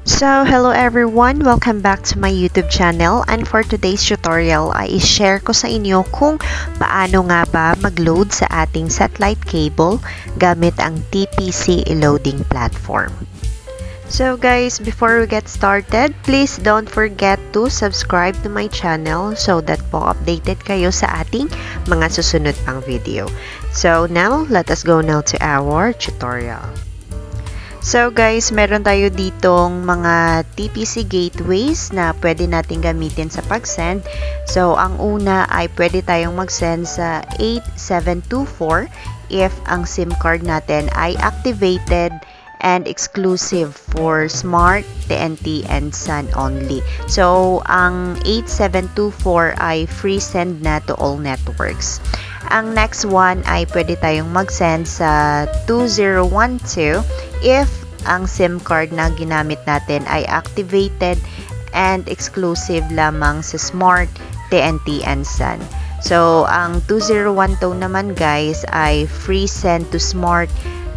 So, hello everyone! Welcome back to my YouTube channel, and for today's tutorial ay i-share ko sa inyo kung paano nga ba mag-load sa ating satellite cable gamit ang TPC loading platform. So guys, before we get started, please don't forget to subscribe to my channel so that po updated kayo sa ating mga susunod pang video. So now, let us go now to our tutorial. So guys, meron tayo ditong mga TPC gateways na pwede natin gamitin sa pag-send. So ang una ay pwede tayong mag-send sa 8724 if ang SIM card natin ay activated and exclusive for Smart, TNT, and Sun only. So ang 8724 ay free send na to all networks. Ang next one ay pwede tayong mag-send sa 2012 if ang SIM card na ginamit natin ay activated and exclusive lamang sa Smart, TNT, and Sun. So, ang 2012 naman guys ay free send to Smart,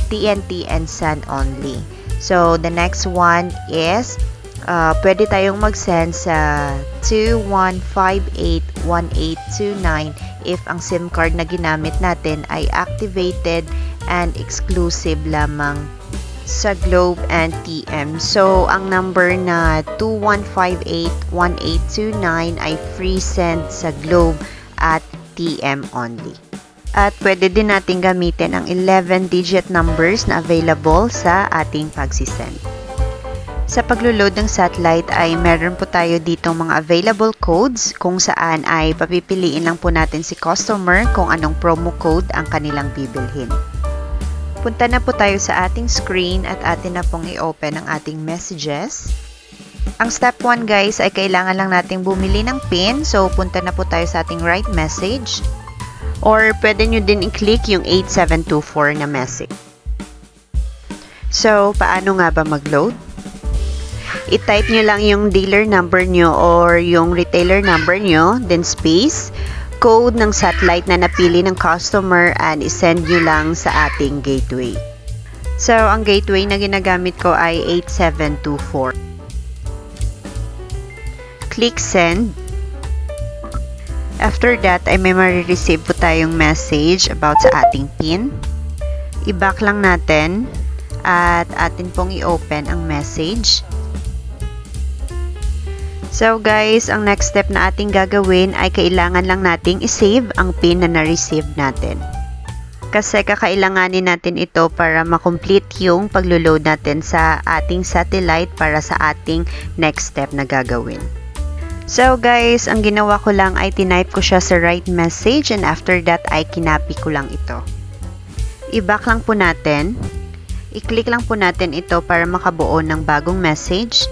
TNT, and Sun only. So, the next one is pwede tayong mag-send sa 21581829 if ang SIM card na ginamit natin ay activated and exclusive lamang sa Globe and TM. So, ang number na 21581829 ay free send sa Globe at TM only. At pwede din natin gamitin ang 11-digit numbers na available sa ating pagsisend. Sa paglo-load ng satellite ay meron po tayo dito mga available codes kung saan ay papipiliin lang po natin si customer kung anong promo code ang kanilang bibilhin. Punta na po tayo sa ating screen at atin na pong i-open ang ating messages. Ang step 1 guys ay kailangan lang nating bumili ng PIN. So, punta na po tayo sa ating right message. Or pwede nyo din i-click yung 8724 na message. So, paano nga ba mag-load? I-type nyo lang yung dealer number nyo or yung retailer number nyo, then space, code ng satellite na napili ng customer, and isend nyo lang sa ating gateway. So, ang gateway na ginagamit ko ay 8724. Click send. After that, ay may marireceive po tayong message about sa ating PIN. I-back lang natin at atin pong i-open ang message. So guys, ang next step na ating gagawin ay kailangan lang nating i-save ang PIN na na-receive natin. Kasi kakailanganin natin ito para makomplete yung paglo-load natin sa ating satellite para sa ating next step na gagawin. So guys, ang ginawa ko lang ay tinype ko siya sa right message and after that ay kinapi ko lang ito. I-back lang po natin. I-click lang po natin ito para makabuo ng bagong message.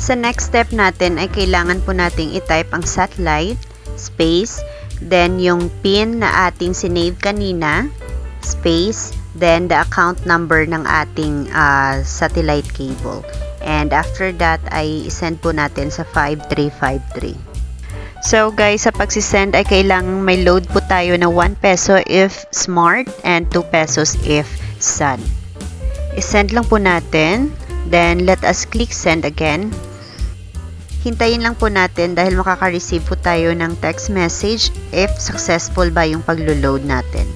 Sa next step natin ay kailangan po nating i-type ang satellite, space, then yung PIN na ating sinave kanina, space, then the account number ng ating satellite cable. And after that ay isend po natin sa 5353. So guys, sa pagsisend ay kailangan may load po tayo na 1 peso if Smart and 2 pesos if Sun. Isend lang po natin, then let us click send again. Hintayin lang po natin dahil makaka-receive po tayo ng text message if successful ba yung paglo-load natin.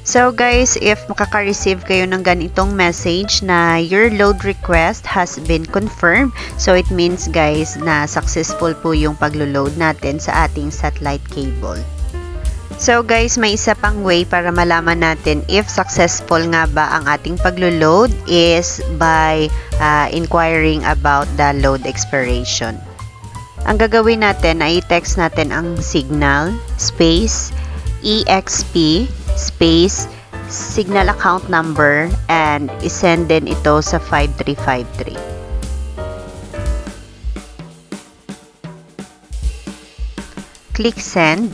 So guys, if makaka-receive kayo ng ganitong message na your load request has been confirmed, so it means guys na successful po yung paglo-load natin sa ating satellite cable. So guys, may isa pang way para malaman natin if successful nga ba ang ating paglo-load is by inquiring about the load expiration. Ang gagawin natin ay i-text natin ang signal, space, EXP, space, signal account number, and isend din ito sa 5353. Click send.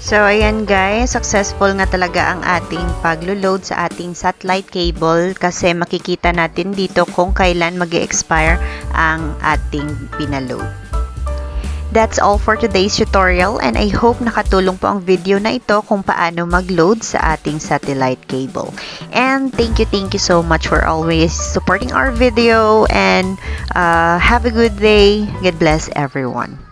So, ayan guys, successful nga talaga ang ating paglo-load sa ating satellite cable kasi makikita natin dito kung kailan mag-expire ang ating pinaload. That's all for today's tutorial and I hope nakatulong po ang video na ito kung paano mag-load sa ating satellite cable. And thank you so much for always supporting our video and have a good day. God bless everyone.